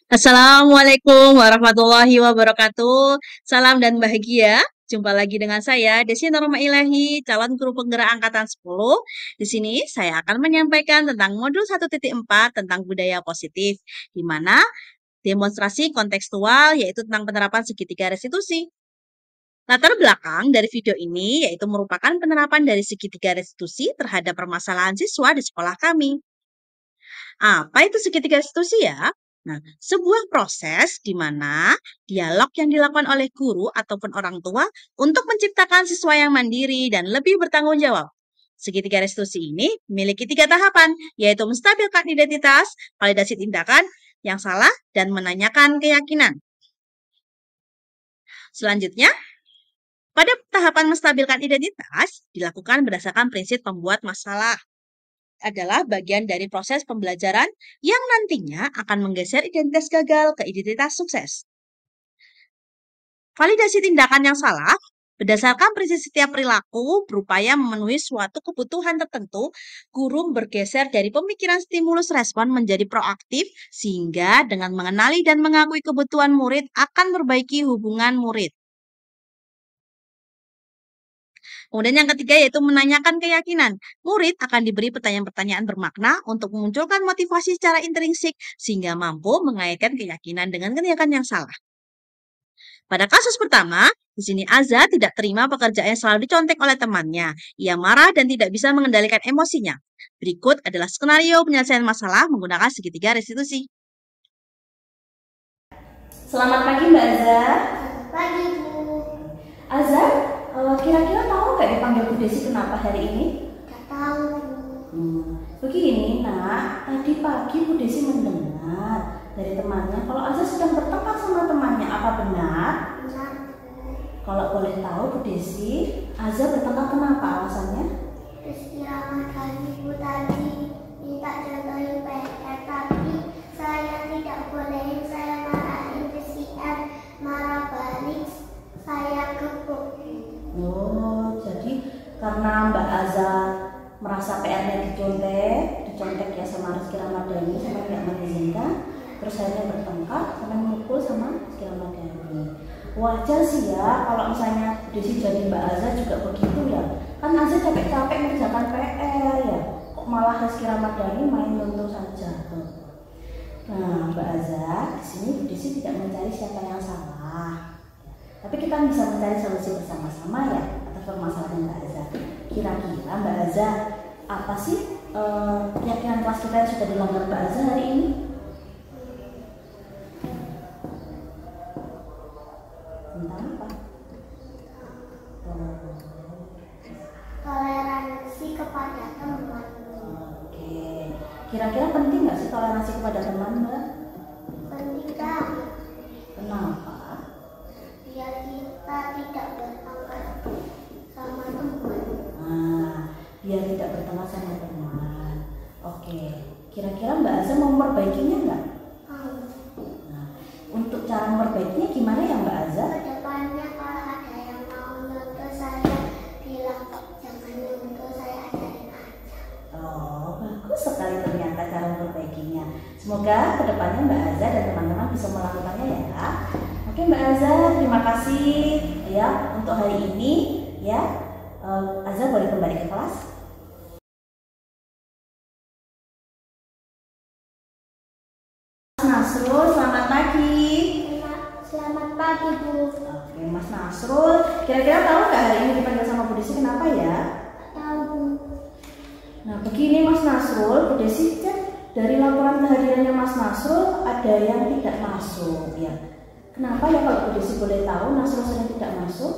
Assalamualaikum warahmatullahi wabarakatuh. Salam dan bahagia. Jumpa lagi dengan saya, Desi Norma Ilahi, calon guru penggerak angkatan 10. Di sini saya akan menyampaikan tentang modul 1.4 tentang budaya positif, di mana demonstrasi kontekstual yaitu tentang penerapan segitiga restitusi. Latar belakang dari video ini yaitu merupakan penerapan dari segitiga restitusi terhadap permasalahan siswa di sekolah kami. Apa itu segitiga restitusi ya? Nah, sebuah proses di mana dialog yang dilakukan oleh guru ataupun orang tua untuk menciptakan siswa yang mandiri dan lebih bertanggung jawab. Segitiga restitusi ini memiliki 3 tahapan, yaitu menstabilkan identitas, validasi tindakan yang salah, dan menanyakan keyakinan. Selanjutnya, pada tahapan menstabilkan identitas dilakukan berdasarkan prinsip pembuat masalah. Adalah bagian dari proses pembelajaran yang nantinya akan menggeser identitas gagal ke identitas sukses. Validasi tindakan yang salah berdasarkan prinsip setiap perilaku berupaya memenuhi suatu kebutuhan tertentu, guru bergeser dari pemikiran stimulus respon menjadi proaktif sehingga dengan mengenali dan mengakui kebutuhan murid akan memperbaiki hubungan murid. Kemudian yang ketiga yaitu menanyakan keyakinan. Murid akan diberi pertanyaan-pertanyaan bermakna untuk memunculkan motivasi secara intrinsik sehingga mampu mengaitkan keyakinan dengan keyakinan yang salah. Pada kasus pertama, di sini Azza tidak terima pekerjaan yang selalu dicontek oleh temannya. Ia marah dan tidak bisa mengendalikan emosinya. Berikut adalah skenario penyelesaian masalah menggunakan segitiga restitusi. Selamat pagi Mbak Azza. Pagi Bu. Azza, kira-kira tahu nggak dipanggil Bu Desi kenapa hari ini? Gak tahu Bu. Begini nak, tadi pagi Bu Desi mendengar dari temannya kalau Azza sedang bertengkar sama temannya. Apa benar? Benar. Kalau boleh tahu Bu Desi, Azza bertengkar kenapa alasannya? Istirahat tadi Bu tadi minta contohin PR tapi saya tidak bolehin, saya marahin PCR, marah balik, saya gebuk. Oh, jadi karena Mbak Azza merasa PR-nya dicontek ya sama Rizky Ramadhani sama tidak mengizinkan, terus akhirnya bertengkar sampai memukul sama Rizky Ramadhani. Wajar sih ya kalau misalnya Desi jadi Mbak Azza juga begitu ya. Kan Azza capek-capek mengerjakan PR ya, kok malah Rizky Ramadhani main nonton saja tuh. Nah, Mbak Azza, di sini Desi tidak mencari siapa yang salah. Tapi kita bisa mencari solusi bersama-sama ya atas permasalahan Mbak Azza. Kira-kira Mbak Azza, apa sih keyakinan kelas kita yang sudah dilanggar Mbak Azza hari ini? Tentang apa? Toleransi kepada teman. Oke. Kira-kira penting nggak sih toleransi kepada teman, Mbak? Penting banget Kenapa? biar kita tidak bertengkar sama teman. Nah, biar tidak bertengkar sama teman. Oke. Kira-kira Mbak Azza mau memperbaikinya nggak? Nah, untuk cara memperbaikinya gimana ya Mbak Azza? Kedepannya kalau ada yang mau nyontoh saya bilang jangan nyontoh, saya ajarin aja. Oh, bagus sekali ternyata cara memperbaikinya. Semoga kedepannya Mbak Azza dan teman-teman bisa melakukannya ya. Oke Mbak Azza, terima kasih ya untuk hari ini ya. Azza boleh kembali ke kelas. Mas Nasrul, selamat pagi. Selamat pagi Bu. Oke Mas Nasrul, kira-kira tahu nggak hari ini dipanggil sama Bu Desi kenapa ya? Tahu Bu. Nah begini Mas Nasrul, Bu Desi cek dari laporan kehadirannya Mas Nasrul ada yang tidak masuk ya. Kenapa ya kalau Bu Desi boleh tahu Nasrul sering tidak masuk?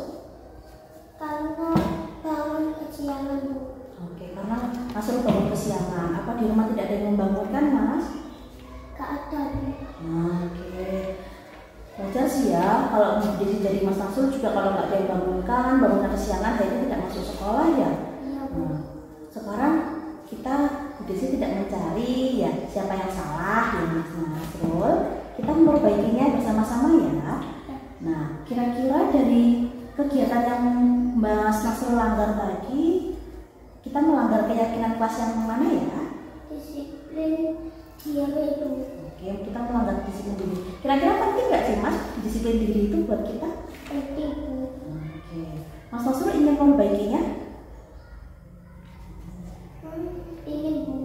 Karena bangun kesiangan Bu. Oke, karena Nasrul bangun kesiangan. Apa di rumah tidak ada yang membangunkan Mas? Gak ada Bu. Nah, oke. Wajar sih ya kalau Bu Desi jadi Mas Nasrul juga kalau nggak ada yang bangunkan, bangunkan kesiangan akhirnya tidak masuk sekolah ya. Iya Bu. Nah, sekarang kita Bu Desi tidak mencari ya siapa yang salah ya Mas Nasrul. Kita memperbaikinya bersama-sama ya. Nah, kira-kira dari kegiatan yang Mas Nasrul langgar tadi, kita melanggar keyakinan kelas yang mana ya? Disiplin diam itu. Oke, kita melanggar disiplin diri. Kira-kira penting nggak sih Mas disiplin diri itu buat kita? Penting, Bu. Oke. Mas Nasrul ingin memperbaikinya? Ingin, Bu.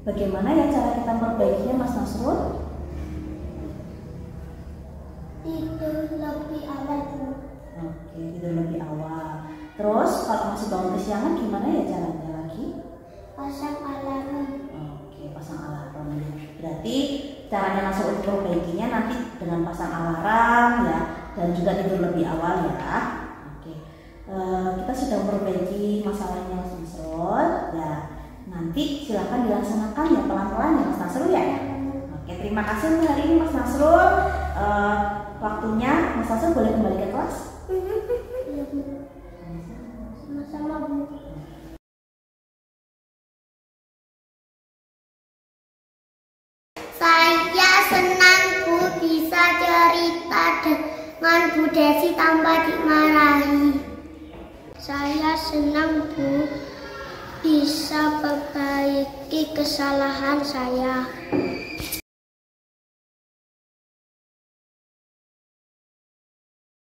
Bagaimana ya cara kita memperbaikinya Mas Nasrul? Tidur lebih awal, Bu. Oke, tidur lebih awal. Terus kalau masih bangun kesiangan gimana ya caranya lagi? Pasang alarm. Oke, pasang alarm. Berarti caranya langsung untuk memperbaikinya nanti dengan pasang alarm ya, dan juga tidur lebih awal ya. Oke, kita sudah memperbaiki masalahnya Mas Nasrul. Ya, nanti silahkan dilaksanakan ya pelan-pelan ya Mas Nasrul ya. Oke, terima kasih hari ini Mas Nasrul. Waktunya Mas Nasrul boleh kembali ke kelas. Iya, Bu. Sama-sama, Bu. Saya senang, Bu, bisa cerita dengan Bu Desi tanpa dimarahi. Saya senang, Bu, bisa perbaiki kesalahan saya.